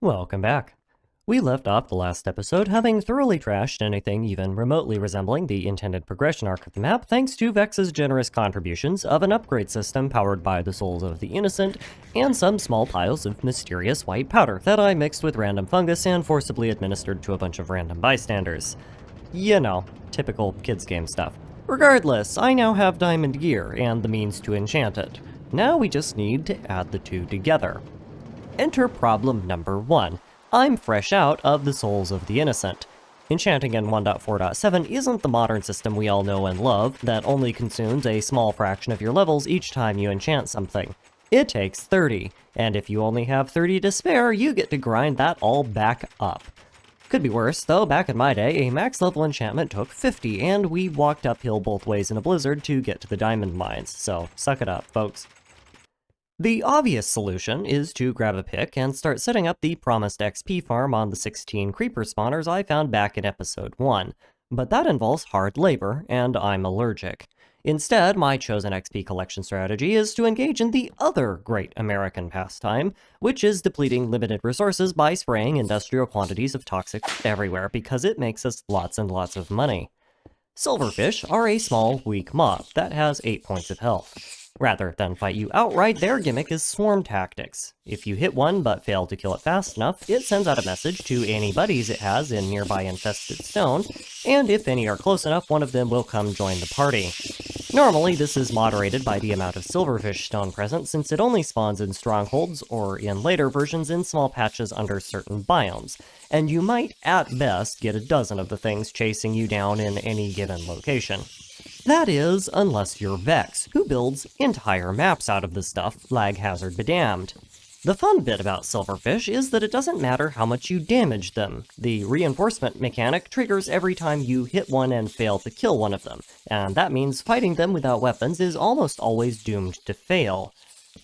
Welcome back. We left off the last episode having thoroughly trashed anything even remotely resembling the intended progression arc of the map thanks to Vechs's generous contributions of an upgrade system powered by the souls of the innocent and some small piles of mysterious white powder that I mixed with random fungus and forcibly administered to a bunch of random bystanders. You know, typical kids game stuff. Regardless, I now have diamond gear and the means to enchant it. Now we just need to add the two together. Enter problem number 1. I'm fresh out of the souls of the innocent. Enchanting in 1.4.7 isn't the modern system we all know and love that only consumes a small fraction of your levels each time you enchant something. It takes 30, and if you only have 30 to spare, you get to grind that all back up. Could be worse, though back in my day, a max level enchantment took 50, and we walked uphill both ways in a blizzard to get to the diamond mines, so suck it up, folks. The obvious solution is to grab a pick and start setting up the promised XP farm on the 16 creeper spawners I found back in episode 1, but that involves hard labor, and I'm allergic. Instead, my chosen XP collection strategy is to engage in the other great American pastime, which is depleting limited resources by spraying industrial quantities of toxic everywhere because it makes us lots and lots of money. Silverfish are a small, weak mob that has 8 points of health. Rather than fight you outright, their gimmick is swarm tactics. If you hit one but fail to kill it fast enough, it sends out a message to any buddies it has in nearby infested stone, and if any are close enough, one of them will come join the party. Normally, this is moderated by the amount of silverfish stone present, since it only spawns in strongholds, or in later versions in small patches under certain biomes, and you might, at best, get a dozen of the things chasing you down in any given location. That is, unless you're Vechs, who builds entire maps out of this stuff, lag hazard bedamned. The fun bit about silverfish is that it doesn't matter how much you damage them. The reinforcement mechanic triggers every time you hit one and fail to kill one of them, and that means fighting them without weapons is almost always doomed to fail.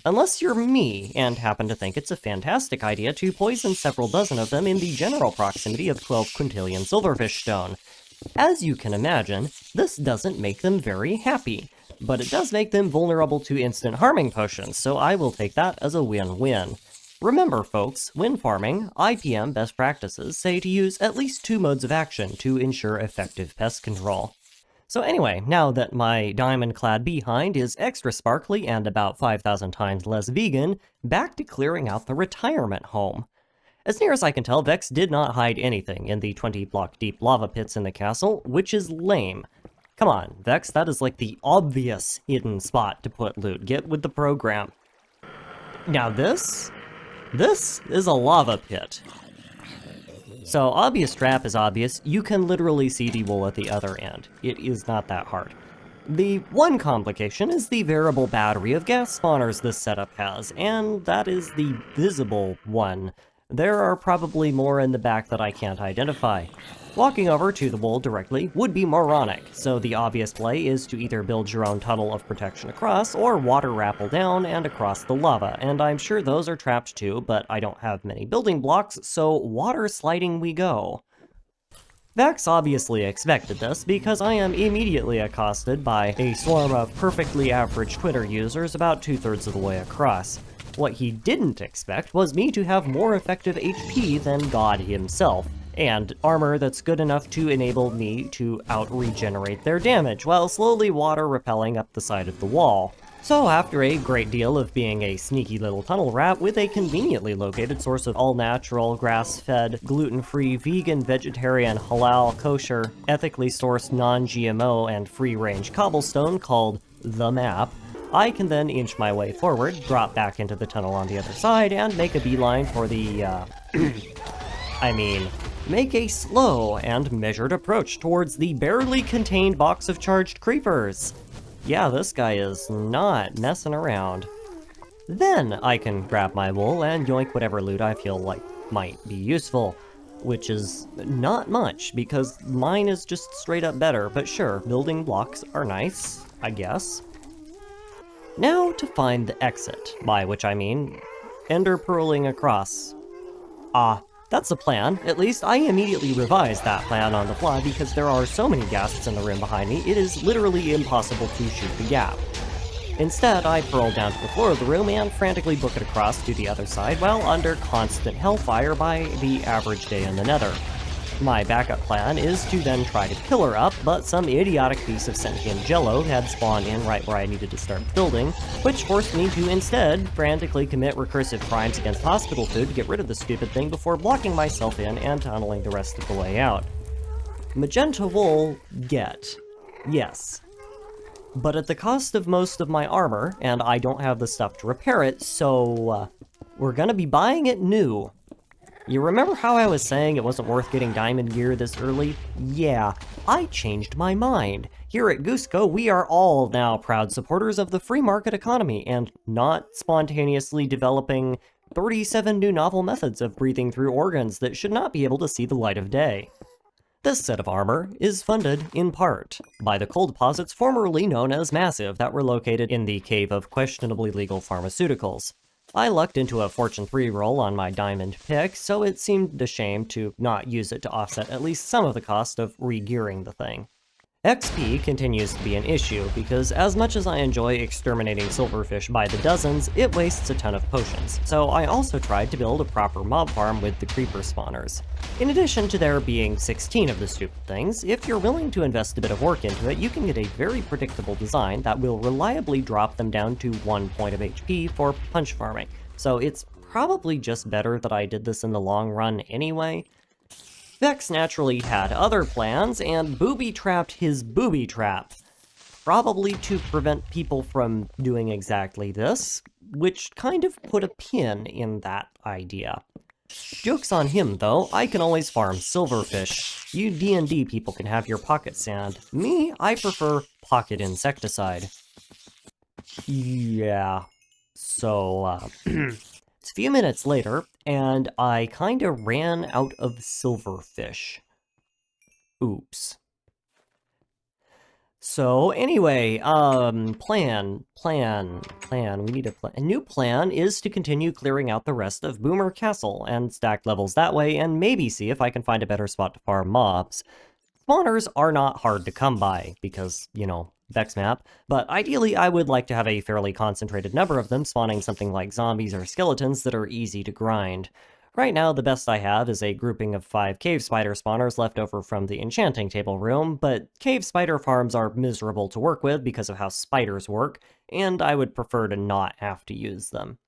Unless you're me, and happen to think it's a fantastic idea to poison several dozen of them in the general proximity of 12 quintillion silverfish stone. As you can imagine, this doesn't make them very happy, but it does make them vulnerable to instant harming potions, so I will take that as a win-win. Remember folks, when farming, IPM best practices say to use at least 2 modes of action to ensure effective pest control. So anyway, now that my diamond-clad behind is extra sparkly and about 5,000 times less vegan, back to clearing out the retirement home. As near as I can tell, Vechs did not hide anything in the 20-block-deep lava pits in the castle, which is lame. Come on, Vechs, that is like the obvious hidden spot to put loot. Get with the program. Now this is a lava pit. So obvious trap is obvious. You can literally see the wool at the other end. It is not that hard. The one complication is the variable battery of gas spawners this setup has, and that is the visible one. There are probably more in the back that I can't identify. Walking over to the wool directly would be moronic, so the obvious play is to either build your own tunnel of protection across, or water rappel down and across the lava, and I'm sure those are trapped too, but I don't have many building blocks, so water sliding we go. Vechs obviously expected this, because I am immediately accosted by a swarm of perfectly average Twitter users about 2/3 of the way across. What he didn't expect was me to have more effective HP than God himself, and armor that's good enough to enable me to out-regenerate their damage, while slowly water-repelling up the side of the wall. So after a great deal of being a sneaky little tunnel rat with a conveniently located source of all-natural, grass-fed, gluten-free, vegan, vegetarian, halal, kosher, ethically sourced non-GMO, and free-range cobblestone called The Map, I can then inch my way forward, drop back into the tunnel on the other side, and make a beeline for the, make a slow and measured approach towards the barely contained box of charged creepers. Yeah, this guy is not messing around. Then I can grab my wool and yoink whatever loot I feel like might be useful. Which is not much, because mine is just straight up better, but sure, building blocks are nice, I guess. Now to find the exit, by which I mean ender pearling across. That's the plan. At least I immediately revised that plan on the fly because there are so many ghasts in the room behind me, it is literally impossible to shoot the gap. Instead, I crawl down to the floor of the room and frantically book it across to the other side while under constant hellfire by the average day in the nether. My backup plan is to then try to kill her up, but some idiotic piece of sentient jello had spawned in right where I needed to start building, which forced me to instead frantically commit recursive crimes against hospital food to get rid of the stupid thing before blocking myself in and tunneling the rest of the way out. Magenta wool, get. Yes. But at the cost of most of my armor, and I don't have the stuff to repair it, so we're gonna be buying it new. You remember how I was saying it wasn't worth getting diamond gear this early? Yeah, I changed my mind. Here at Goosed-up, we are all now proud supporters of the free market economy and not spontaneously developing 37 new novel methods of breathing through organs that should not be able to see the light of day. This set of armor is funded, in part, by the coal deposits formerly known as Massive that were located in the cave of questionably legal pharmaceuticals. I lucked into a Fortune 3 roll on my diamond pick, so it seemed a shame to not use it to offset at least some of the cost of re-gearing the thing. XP continues to be an issue, because as much as I enjoy exterminating silverfish by the dozens, it wastes a ton of potions, so I also tried to build a proper mob farm with the creeper spawners. In addition to there being 16 of the stupid things, if you're willing to invest a bit of work into it, you can get a very predictable design that will reliably drop them down to 1 point of HP for punch farming, so it's probably just better that I did this in the long run anyway. Vechs naturally had other plans and booby-trapped his booby trap, probably to prevent people from doing exactly this, which kind of put a pin in that idea. Joke's on him though, I can always farm silverfish. You D&D people can have your pocket sand. Me, I prefer pocket insecticide. Yeah, so it's a few minutes later, and I kinda ran out of silverfish. Oops. So anyway, plan. We need a plan. A new plan is to continue clearing out the rest of Boomer Castle and stack levels that way, and maybe see if I can find a better spot to farm mobs. Spawners are not hard to come by, because, you know, Vechs map, but ideally I would like to have a fairly concentrated number of them spawning something like zombies or skeletons that are easy to grind. Right now, the best I have is a grouping of 5 cave spider spawners left over from the enchanting table room, but cave spider farms are miserable to work with because of how spiders work, and I would prefer to not have to use them.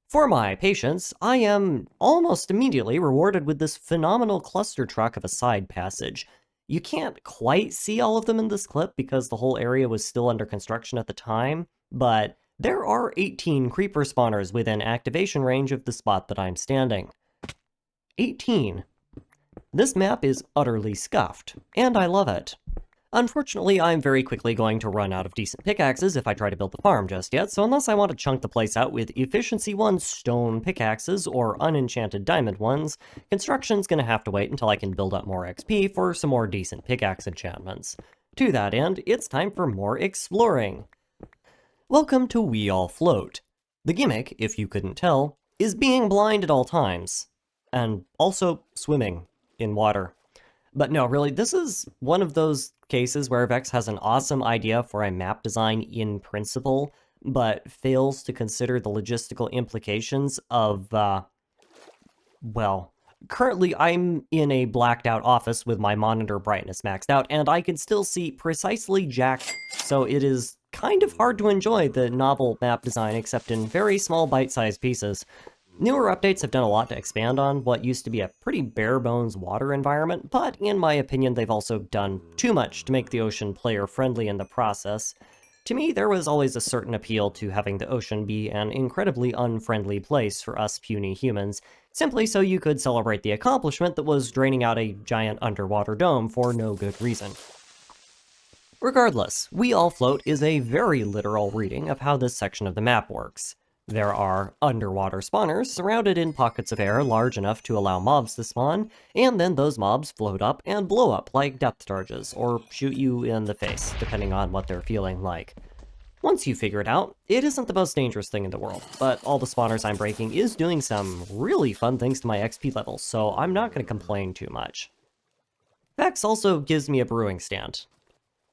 For my patience, I am almost immediately rewarded with this phenomenal cluster truck of a side passage. You can't quite see all of them in this clip because the whole area was still under construction at the time, but there are 18 creeper spawners within activation range of the spot that I'm standing. 18. This map is utterly scuffed, and I love it. Unfortunately, I'm very quickly going to run out of decent pickaxes if I try to build the farm just yet, so unless I want to chunk the place out with Efficiency 1 stone pickaxes or unenchanted diamond ones, construction's gonna have to wait until I can build up more XP for some more decent pickaxe enchantments. To that end, it's time for more exploring. Welcome to We All Float. The gimmick, if you couldn't tell, is being blind at all times, and also swimming in water. But no, really, this is one of those cases where Vechs has an awesome idea for a map design in principle, but fails to consider the logistical implications of, well, currently I'm in a blacked out office with my monitor brightness maxed out, and I can still see precisely jack, so it is kind of hard to enjoy the novel map design except in very small bite-sized pieces. Newer updates have done a lot to expand on what used to be a pretty bare-bones water environment, but in my opinion they've also done too much to make the ocean player-friendly in the process. To me, there was always a certain appeal to having the ocean be an incredibly unfriendly place for us puny humans, simply so you could celebrate the accomplishment that was draining out a giant underwater dome for no good reason. Regardless, We All Float is a very literal reading of how this section of the map works. There are underwater spawners surrounded in pockets of air large enough to allow mobs to spawn, and then those mobs float up and blow up like depth charges, or shoot you in the face, depending on what they're feeling like. Once you figure it out, it isn't the most dangerous thing in the world, but all the spawners I'm breaking is doing some really fun things to my XP levels, so I'm not going to complain too much. Vechs also gives me a brewing stand.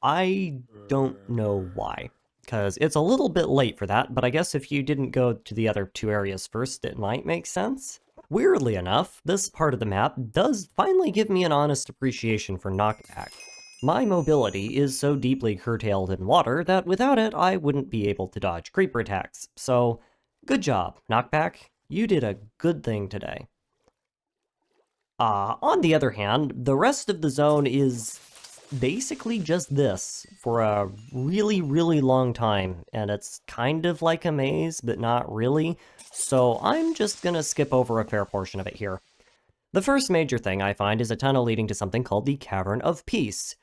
I don't know why. because it's a little bit late for that, but I guess if you didn't go to the other two areas first, it might make sense. Weirdly enough, this part of the map does finally give me an honest appreciation for knockback. My mobility is so deeply curtailed in water that without it, I wouldn't be able to dodge creeper attacks. So, good job, knockback. You did a good thing today. On the other hand, the rest of the zone is basically just this for a really, really long time, and it's kind of like a maze, but not really, so I'm just gonna skip over a fair portion of it here. The first major thing I find is a tunnel leading to something called the Cavern of Peace.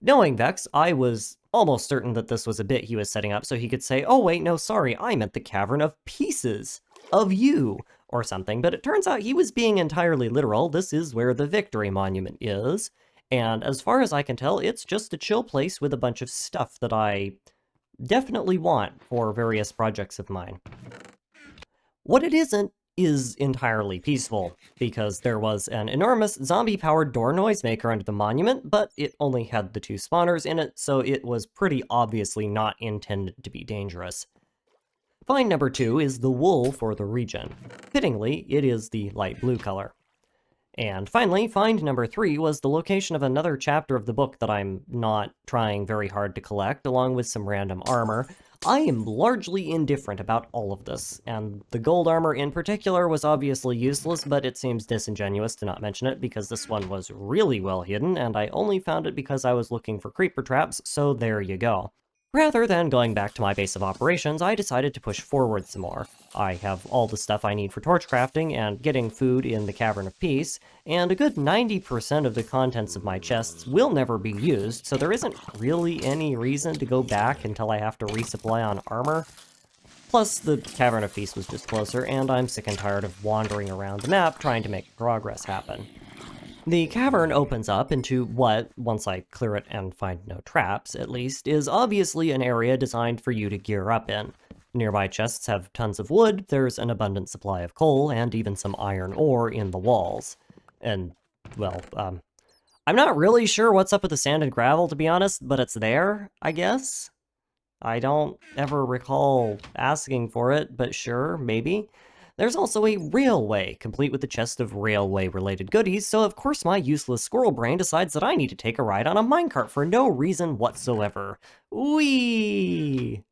Knowing Vechs, I was almost certain that this was a bit he was setting up so he could say, oh wait, no, sorry, I meant the Cavern of Pieces. Of you, or something, but it turns out he was being entirely literal. This is where the Victory Monument is, and as far as I can tell, it's just a chill place with a bunch of stuff that I definitely want for various projects of mine. What it isn't is entirely peaceful, because there was an enormous zombie-powered door noisemaker under the monument, but it only had the two spawners in it, so it was pretty obviously not intended to be dangerous. Find number 2 is the wool for the region. Fittingly, it is the light blue color. And finally, find number 3 was the location of another chapter of the book that I'm not trying very hard to collect, along with some random armor. I am largely indifferent about all of this, and the gold armor in particular was obviously useless, but it seems disingenuous to not mention it because this one was really well hidden, and I only found it because I was looking for creeper traps, so there you go. Rather than going back to my base of operations, I decided to push forward some more. I have all the stuff I need for torch crafting and getting food in the Cavern of Peace, and a good 90% of the contents of my chests will never be used, so there isn't really any reason to go back until I have to resupply on armor. Plus, the Cavern of Peace was just closer, and I'm sick and tired of wandering around the map trying to make progress happen. The cavern opens up into what, once I clear it and find no traps at least, is obviously an area designed for you to gear up in. Nearby chests have tons of wood, there's an abundant supply of coal, and even some iron ore in the walls. And, well, I'm not really sure what's up with the sand and gravel, to be honest, but it's there, I guess? I don't ever recall asking for it, but sure, maybe. There's also a railway, complete with a chest of railway-related goodies, so of course my useless squirrel brain decides that I need to take a ride on a minecart for no reason whatsoever. Whee!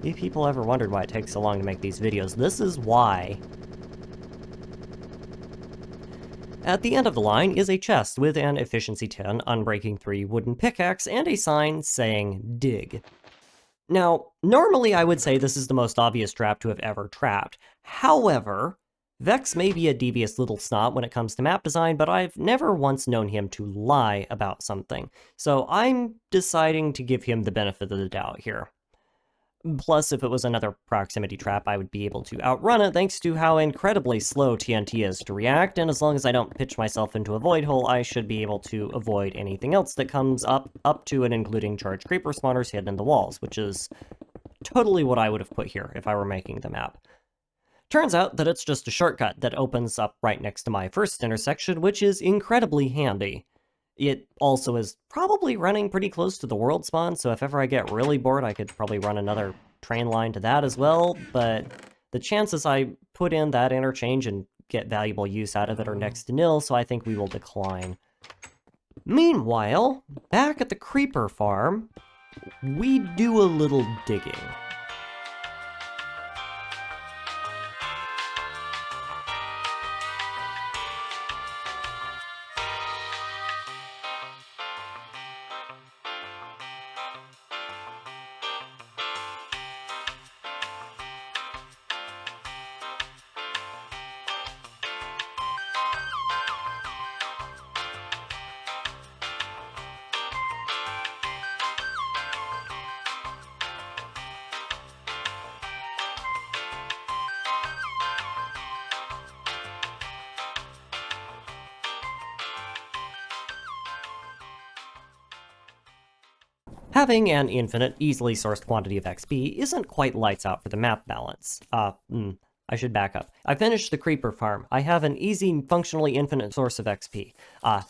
If people ever wondered why it takes so long to make these videos, this is why. At the end of the line is a chest with an efficiency 10, unbreaking 3 wooden pickaxe, and a sign saying, dig. Now, normally I would say this is the most obvious trap to have ever trapped. However, Vechs may be a devious little snot when it comes to map design, but I've never once known him to lie about something, so I'm deciding to give him the benefit of the doubt here. Plus, if it was another proximity trap, I would be able to outrun it thanks to how incredibly slow TNT is to react, and as long as I don't pitch myself into a void hole, I should be able to avoid anything else that comes up to and including charged creeper spawners hidden in the walls, which is totally what I would have put here if I were making the map. Turns out that it's just a shortcut that opens up right next to my first intersection, which is incredibly handy. It also is probably running pretty close to the world spawn, so if ever I get really bored, I could probably run another train line to that as well, but the chances I put in that interchange and get valuable use out of it are next to nil, so I think we will decline. Meanwhile, back at the creeper farm, we do a little digging. Having an infinite, easily sourced quantity of XP isn't quite lights out for the map balance. I should back up. I finished the creeper farm. I have an easy, functionally infinite source of XP.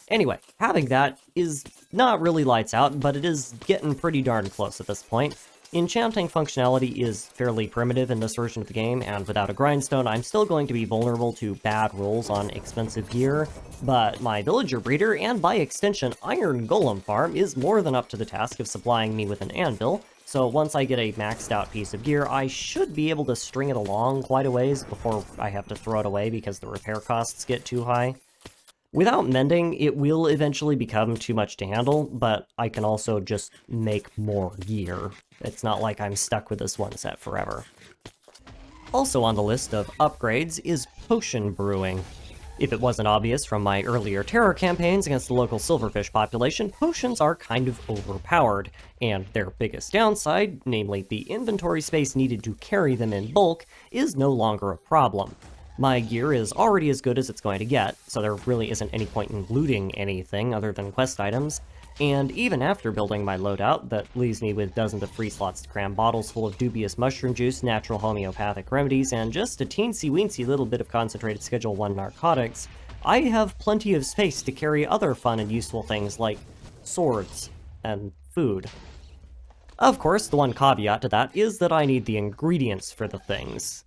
Anyway, having that is not really lights out, but it is getting pretty darn close at this point. Enchanting functionality is fairly primitive in this version of the game, and without a grindstone, I'm still going to be vulnerable to bad rolls on expensive gear, but my villager breeder, and by extension iron golem farm, is more than up to the task of supplying me with an anvil, so once I get a maxed out piece of gear, I should be able to string it along quite a ways before I have to throw it away because the repair costs get too high. Without mending, it will eventually become too much to handle, but I can also just make more gear. It's not like I'm stuck with this one set forever. Also on the list of upgrades is potion brewing. If it wasn't obvious from my earlier terror campaigns against the local silverfish population, potions are kind of overpowered, and their biggest downside, namely the inventory space needed to carry them in bulk, is no longer a problem. My gear is already as good as it's going to get, so there really isn't any point in looting anything other than quest items, and even after building my loadout that leaves me with dozens of free slots to cram bottles full of dubious mushroom juice, natural homeopathic remedies, and just a teensy-weensy little bit of concentrated Schedule 1 narcotics, I have plenty of space to carry other fun and useful things like swords and food. Of course, the one caveat to that is that I need the ingredients for the things.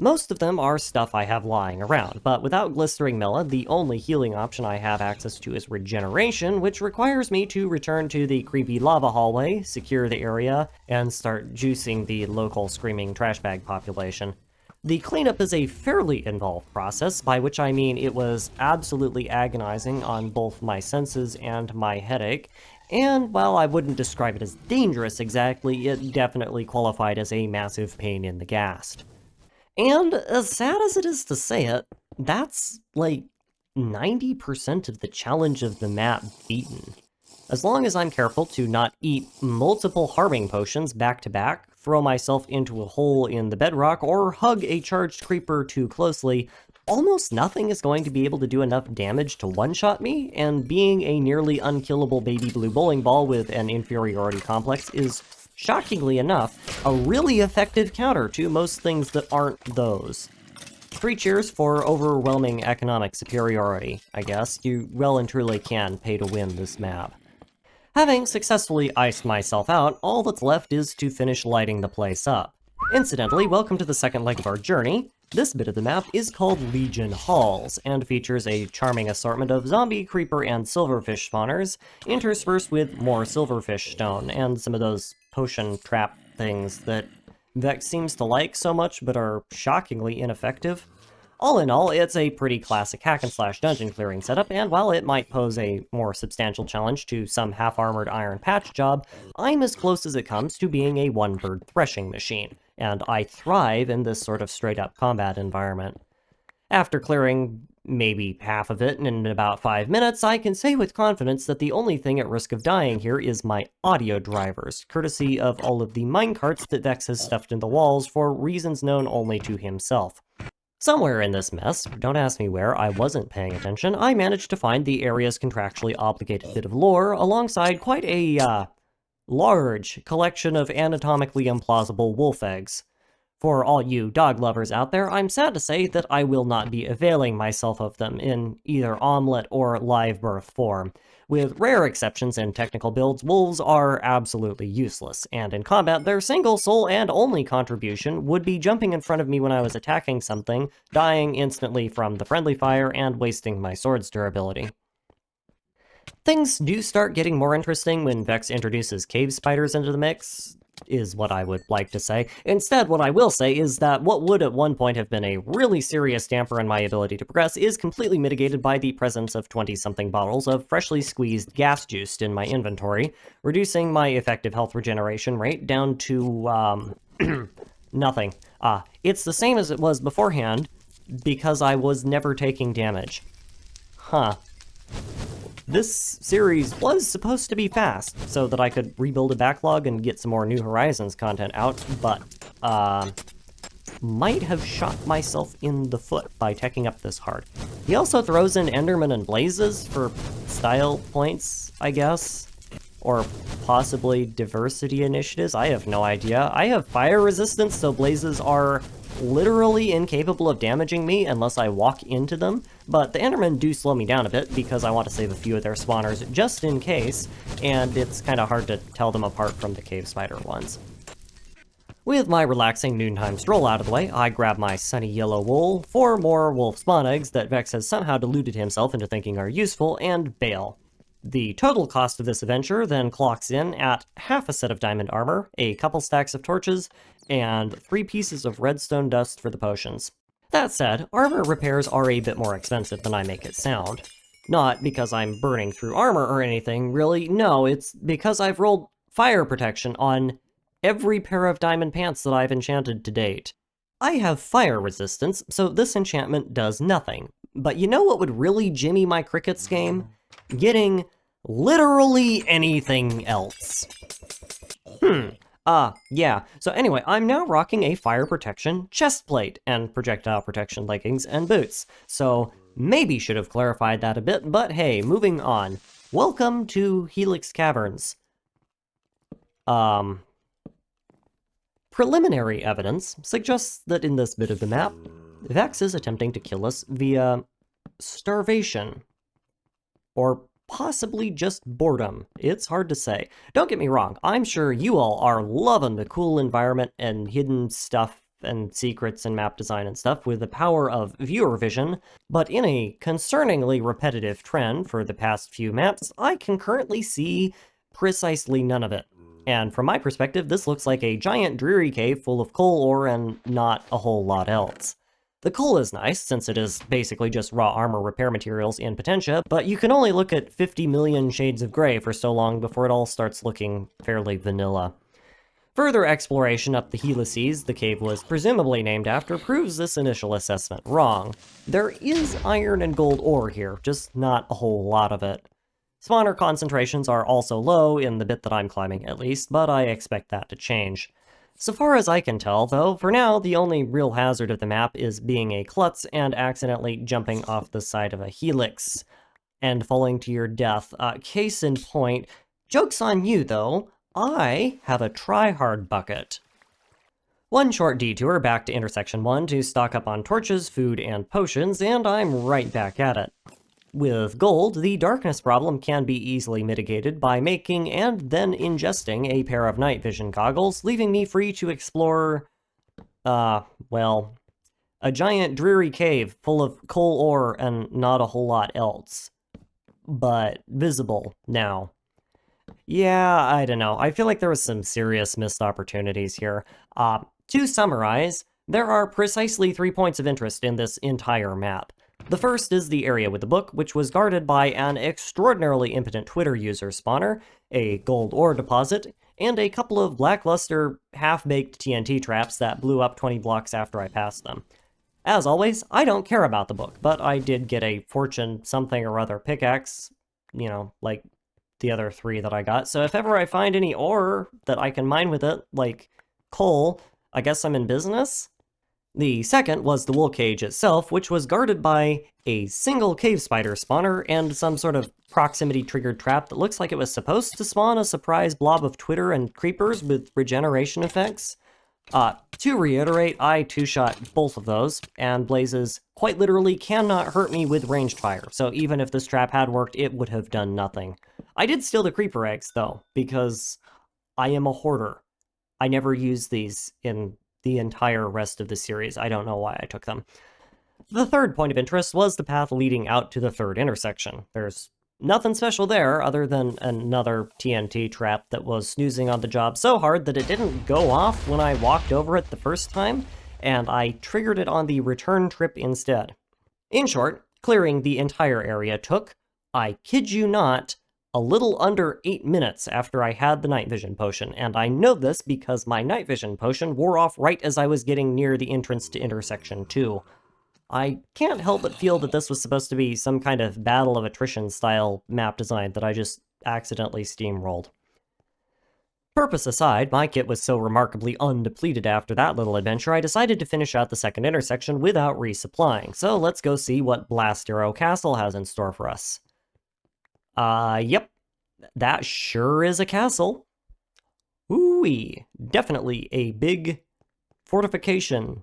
Most of them are stuff I have lying around, but without Glistering Mela, the only healing option I have access to is regeneration, which requires me to return to the creepy lava hallway, secure the area, and start juicing the local screaming trash bag population. The cleanup is a fairly involved process, by which I mean it was absolutely agonizing on both my senses and my headache, and while I wouldn't describe it as dangerous exactly, it definitely qualified as a massive pain in the gast. And as sad as it is to say it, that's like 90% of the challenge of the map beaten. As long as I'm careful to not eat multiple harming potions back to back, throw myself into a hole in the bedrock, or hug a charged creeper too closely, almost nothing is going to be able to do enough damage to one-shot me, and being a nearly unkillable baby blue bowling ball with an inferiority complex is, shockingly enough, a really effective counter to most things that aren't those. 3 cheers for overwhelming economic superiority, I guess. You well and truly can pay to win this map. Having successfully iced myself out, all that's left is to finish lighting the place up. Incidentally, welcome to the second leg of our journey. This bit of the map is called Legion Halls, and features a charming assortment of zombie, creeper, and silverfish spawners, interspersed with more silverfish stone, and some of those potion trap things that Vechs seems to like so much but are shockingly ineffective. All in all, it's a pretty classic hack-and-slash dungeon clearing setup, and while it might pose a more substantial challenge to some half-armored iron patch job, I'm as close as it comes to being a one-bird threshing machine, and I thrive in this sort of straight-up combat environment. After clearing maybe half of it in about 5 minutes, I can say with confidence that the only thing at risk of dying here is my audio drivers, courtesy of all of the minecarts that Vechs has stuffed in the walls for reasons known only to himself. Somewhere in this mess, don't ask me where, I wasn't paying attention, I managed to find the area's contractually obligated bit of lore alongside quite a, large collection of anatomically implausible wolf eggs. For all you dog lovers out there, I'm sad to say that I will not be availing myself of them in either omelet or live birth form. With rare exceptions in technical builds, wolves are absolutely useless, and in combat their single, sole, and only contribution would be jumping in front of me when I was attacking something, dying instantly from the friendly fire, and wasting my sword's durability. Things do start getting more interesting when Vechs introduces cave spiders into the mix, is what I would like to say. Instead, what I will say is that what would at one point have been a really serious damper on my ability to progress is completely mitigated by the presence of 20-something bottles of freshly squeezed gas juice in my inventory, reducing my effective health regeneration rate down to, nothing. It's the same as it was beforehand, because I was never taking damage. Huh. This series was supposed to be fast, so that I could rebuild a backlog and get some more New Horizons content out, but, might have shot myself in the foot by teching up this hard. He also throws in Enderman and Blazes for style points, I guess? Or possibly diversity initiatives, I have no idea. I have fire resistance, so Blazes are literally incapable of damaging me unless I walk into them, but the Endermen do slow me down a bit because I want to save a few of their spawners just in case, and it's kind of hard to tell them apart from the cave spider ones. With my relaxing noontime stroll out of the way, I grab my sunny yellow wool, 4 more wolf spawn eggs that Vechs has somehow deluded himself into thinking are useful, and bail. The total cost of this adventure then clocks in at half a set of diamond armor, a couple stacks of torches, and 3 pieces of redstone dust for the potions. That said, armor repairs are a bit more expensive than I make it sound. Not because I'm burning through armor or anything, really, no, it's because I've rolled fire protection on every pair of diamond pants that I've enchanted to date. I have fire resistance, so this enchantment does nothing. But you know what would really jimmy my crickets game? Getting literally anything else. Yeah. So anyway, I'm now rocking a fire protection chest plate and projectile protection leggings and boots. So maybe should have clarified that a bit, but hey, moving on. Welcome to Helix Caverns. Preliminary evidence suggests that in this bit of the map, Vechs is attempting to kill us via starvation. Or possibly just boredom. It's hard to say. Don't get me wrong, I'm sure you all are loving the cool environment and hidden stuff and secrets and map design and stuff with the power of viewer vision, but in a concerningly repetitive trend for the past few maps, I can currently see precisely none of it. And from my perspective, this looks like a giant dreary cave full of coal ore and not a whole lot else. The coal is nice, since it is basically just raw armor repair materials in Potentia, but you can only look at 50 million shades of gray for so long before it all starts looking fairly vanilla. Further exploration up the helices the cave was presumably named after proves this initial assessment wrong. There is iron and gold ore here, just not a whole lot of it. Spawner concentrations are also low, in the bit that I'm climbing at least, but I expect that to change. So far as I can tell, though, for now, the only real hazard of the map is being a klutz and accidentally jumping off the side of a helix and falling to your death. Case in point, joke's on you, though, I have a try-hard bucket. One short detour back to intersection 1 to stock up on torches, food, and potions, and I'm right back at it. With gold, the darkness problem can be easily mitigated by making and then ingesting a pair of night vision goggles, leaving me free to explore, well, a giant dreary cave full of coal ore and not a whole lot else. But visible now. Yeah, I don't know. I feel like there was some serious missed opportunities here. To summarize, there are precisely 3 points of interest in this entire map. The first is the area with the book, which was guarded by an extraordinarily impotent Twitter user spawner, a gold ore deposit, and a couple of lackluster, half-baked TNT traps that blew up 20 blocks after I passed them. As always, I don't care about the book, but I did get a fortune something or other pickaxe, you know, like the other 3 that I got, so if ever I find any ore that I can mine with it, like coal, I guess I'm in business? The second was the wool cage itself, which was guarded by a single cave spider spawner and some sort of proximity-triggered trap that looks like it was supposed to spawn a surprise blob of Twitter and creepers with regeneration effects. To reiterate, I two-shot both of those, and blazes quite literally cannot hurt me with ranged fire, so even if this trap had worked, it would have done nothing. I did steal the creeper eggs, though, because I am a hoarder. I never use these in the entire rest of the series. I don't know why I took them. The third point of interest was the path leading out to the third intersection. There's nothing special there other than another TNT trap that was snoozing on the job so hard that it didn't go off when I walked over it the first time, and I triggered it on the return trip instead. In short, clearing the entire area took, I kid you not, a little under 8 minutes after I had the night vision potion, and I know this because my night vision potion wore off right as I was getting near the entrance to intersection 2. I can't help but feel that this was supposed to be some kind of battle of attrition style map design that I just accidentally steamrolled. Purpose aside, my kit was so remarkably undepleted after that little adventure, I decided to finish out the second intersection without resupplying, so let's go see what Blast Arrow Castle has in store for us. Yep, that sure is a castle. Ooh-wee, definitely a big fortification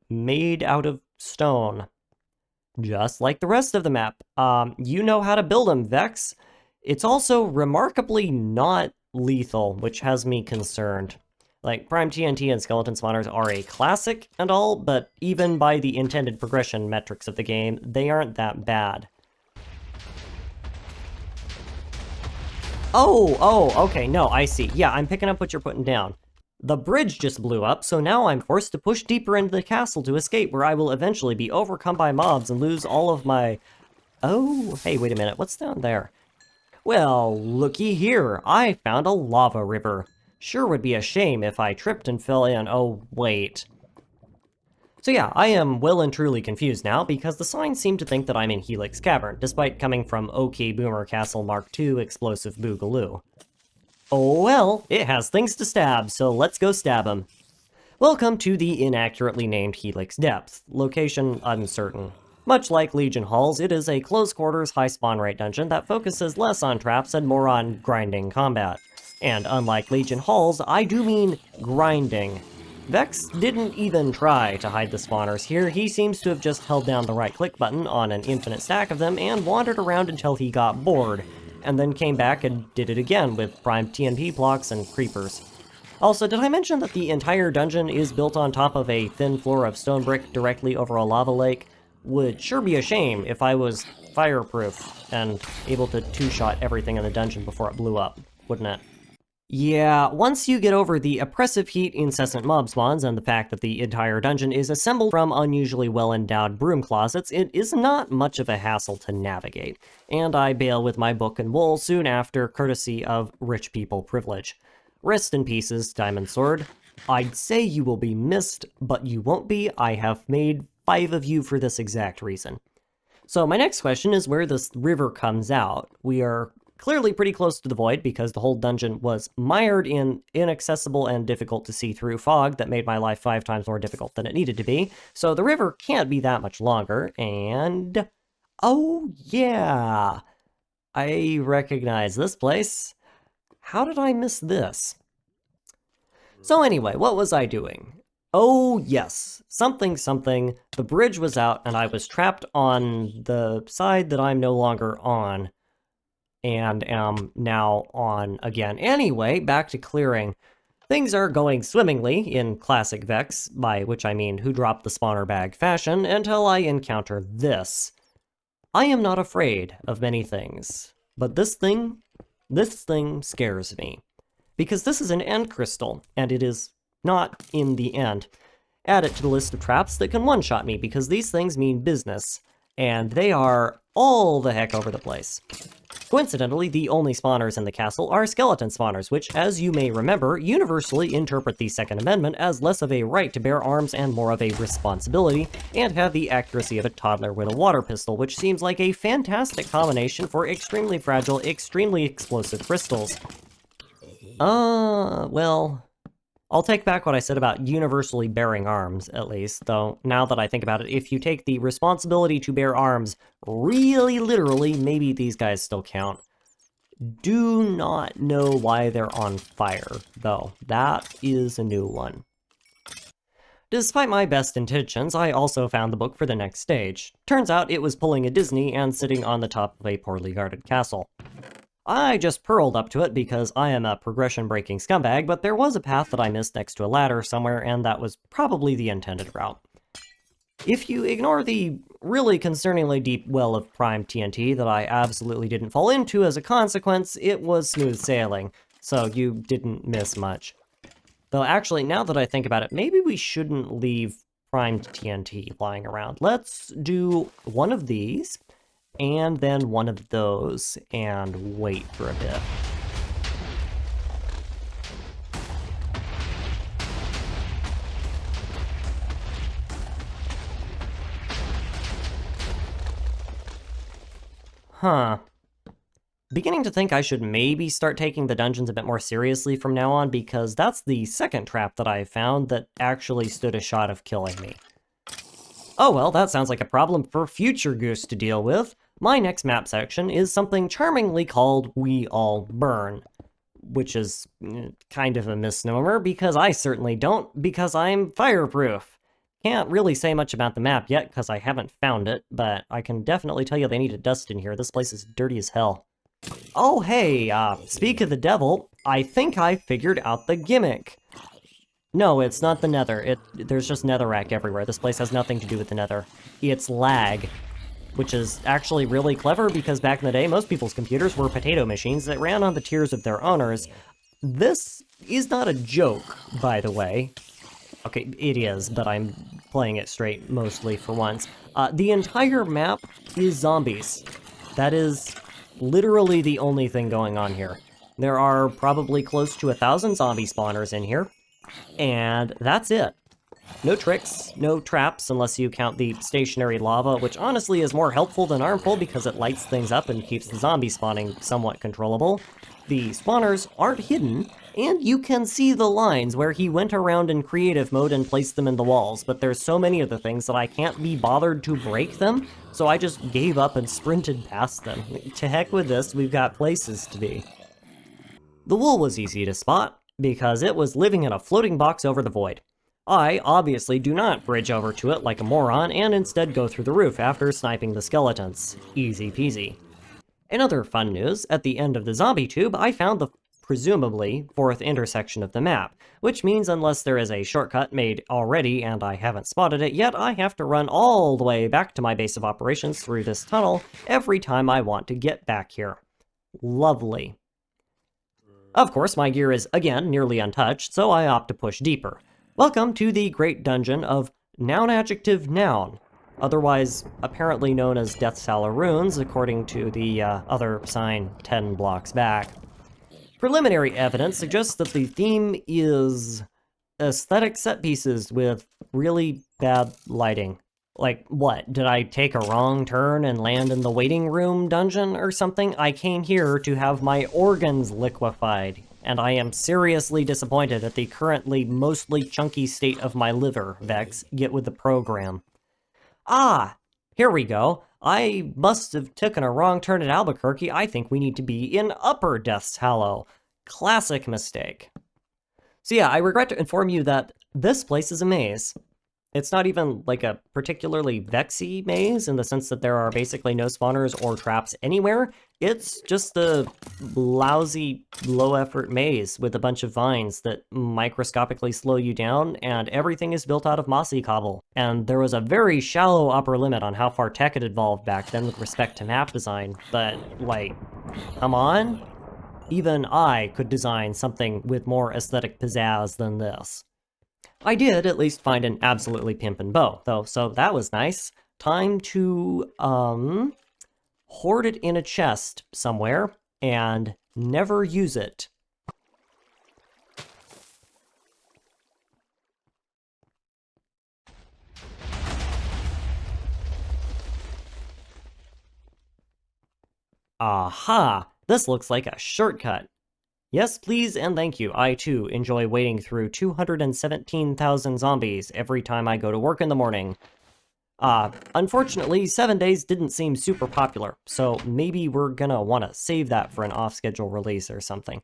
made out of stone. Just like the rest of the map. You know how to build them, Vechs. It's also remarkably not lethal, which has me concerned. Like, Prime TNT and skeleton spawners are a classic and all, but even by the intended progression metrics of the game, they aren't that bad. Oh, okay, no, I see. Yeah, I'm picking up what you're putting down. The bridge just blew up, so now I'm forced to push deeper into the castle to escape, where I will eventually be overcome by mobs and lose all of my... Oh, hey, wait a minute, what's down there? Well, looky here, I found a lava river. Sure would be a shame if I tripped and fell in. Oh, wait. So yeah, I am well and truly confused now, because the signs seem to think that I'm in Helix Cavern, despite coming from OK Boomer Castle Mark II Explosive Boogaloo. Oh well, it has things to stab, so let's go stab him. Welcome to the inaccurately named Helix Depth. Location uncertain. Much like Legion Halls, it is a close-quarters, high spawn rate dungeon that focuses less on traps and more on grinding combat. And unlike Legion Halls, I do mean grinding. Vechs didn't even try to hide the spawners here. He seems to have just held down the right-click button on an infinite stack of them and wandered around until he got bored, and then came back and did it again with primed TNT blocks and creepers. Also, did I mention that the entire dungeon is built on top of a thin floor of stone brick directly over a lava lake? Would sure be a shame if I was fireproof and able to two-shot everything in the dungeon before it blew up, wouldn't it? Yeah, once you get over the oppressive heat, incessant mob spawns, and the fact that the entire dungeon is assembled from unusually well-endowed broom closets, it is not much of a hassle to navigate, and I bail with my book and wool soon after, courtesy of rich people privilege. Rest in pieces, Diamond Sword. I'd say you will be missed, but you won't be. I have made 5 of you for this exact reason. So my next question is where this river comes out. We are clearly pretty close to the void because the whole dungeon was mired in inaccessible and difficult to see through fog that made my life 5 times more difficult than it needed to be. So the river can't be that much longer, and... oh yeah! I recognize this place. How did I miss this? So anyway, what was I doing? Oh yes, something. The bridge was out and I was trapped on the side that I'm no longer on. And am now on again. Anyway, back to clearing. Things are going swimmingly in classic Vechs, by which I mean who dropped the spawner bag fashion, until I encounter this. I am not afraid of many things, but this thing scares me. Because this is an end crystal, and it is not in the end. Add it to the list of traps that can one-shot me, because these things mean business, and they are all the heck over the place. Coincidentally, the only spawners in the castle are skeleton spawners, which, as you may remember, universally interpret the Second Amendment as less of a right to bear arms and more of a responsibility, and have the accuracy of a toddler with a water pistol, which seems like a fantastic combination for extremely fragile, extremely explosive crystals. Well, I'll take back what I said about universally bearing arms, at least, though now that I think about it, if you take the responsibility to bear arms really literally, maybe these guys still count. Do not know why they're on fire, though. That is a new one. Despite my best intentions, I also found the book for the next stage. Turns out it was pulling a Disney and sitting on the top of a poorly guarded castle. I just purled up to it because I am a progression-breaking scumbag, but there was a path that I missed next to a ladder somewhere, and that was probably the intended route. If you ignore the really concerningly deep well of prime TNT that I absolutely didn't fall into as a consequence, it was smooth sailing, so you didn't miss much. Though actually, now that I think about it, maybe we shouldn't leave primed TNT lying around. Let's do one of these, and then one of those, and wait for a bit. Huh. Beginning to think I should maybe start taking the dungeons a bit more seriously from now on, because that's the second trap that I found that actually stood a shot of killing me. Oh well, that sounds like a problem for future Goose to deal with. My next map section is something charmingly called We All Burn, which is kind of a misnomer, because I certainly don't, because I'm fireproof. Can't really say much about the map yet, because I haven't found it, but I can definitely tell you they need a dust in here. This place is dirty as hell. Oh hey, speak of the devil, I think I figured out the gimmick. No, it's not the nether. There's just netherrack everywhere. This place has nothing to do with the nether. It's lag, which is actually really clever because back in the day, most people's computers were potato machines that ran on the tiers of their owners. This is not a joke, by the way. Okay, it is, but I'm playing it straight mostly for once. The entire map is zombies. That is literally the only thing going on here. There are probably close to 1,000 zombie spawners in here, and that's it. No tricks, no traps, unless you count the stationary lava, which honestly is more helpful than harmful because it lights things up and keeps the zombie spawning somewhat controllable. The spawners aren't hidden, and you can see the lines where he went around in creative mode and placed them in the walls, but there's so many of the things that I can't be bothered to break them, so I just gave up and sprinted past them. To heck with this, we've got places to be. The wool was easy to spot, because it was living in a floating box over the void. I obviously do not bridge over to it like a moron and instead go through the roof after sniping the skeletons. Easy peasy. In other fun news, at the end of the zombie tube, I found the presumably fourth intersection of the map, which means unless there is a shortcut made already and I haven't spotted it yet, I have to run all the way back to my base of operations through this tunnel every time I want to get back here. Lovely. Of course, my gear is, again, nearly untouched, so I opt to push deeper. Welcome to the Great Dungeon of Noun Adjective Noun, otherwise apparently known as Death's Hallow Runes, according to the other sign 10 blocks back. Preliminary evidence suggests that the theme is aesthetic set pieces with really bad lighting. Like, what? Did I take a wrong turn and land in the waiting room dungeon or something? I came here to have my organs liquefied, and I am seriously disappointed at the currently mostly chunky state of my liver, Vechs. Get with the program. Ah! Here we go. I must have taken a wrong turn at Albuquerque. I think we need to be in Upper Death's Hallow. Classic mistake. So yeah, I regret to inform you that this place is a maze. It's not even like a particularly Vechsy maze in the sense that there are basically no spawners or traps anywhere. It's just a lousy, low-effort maze with a bunch of vines that microscopically slow you down, and everything is built out of mossy cobble. And there was a very shallow upper limit on how far tech had evolved back then with respect to map design, but, like, come on? Even I could design something with more aesthetic pizzazz than this. I did at least find an absolutely pimpin' bow, though, so that was nice. Time to, hoard it in a chest somewhere and never use it. Aha! This looks like a shortcut. Yes, please and thank you. I, too, enjoy wading through 217,000 zombies every time I go to work in the morning. Unfortunately, 7 days didn't seem super popular, so maybe we're gonna want to save that for an off-schedule release or something.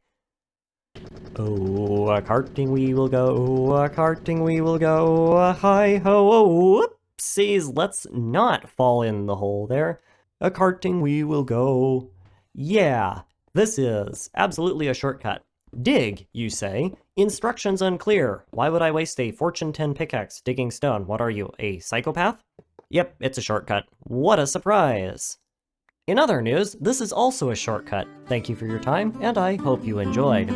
Oh, a-karting we will go, a-karting we will go, hi-ho, whoopsies, let's not fall in the hole there. A-karting we will go. Yeah. This is absolutely a shortcut. Dig, you say? Instructions unclear. Why would I waste a Fortune 10 pickaxe digging stone? What are you, a psychopath? Yep, it's a shortcut. What a surprise! In other news, this is also a shortcut. Thank you for your time, and I hope you enjoyed.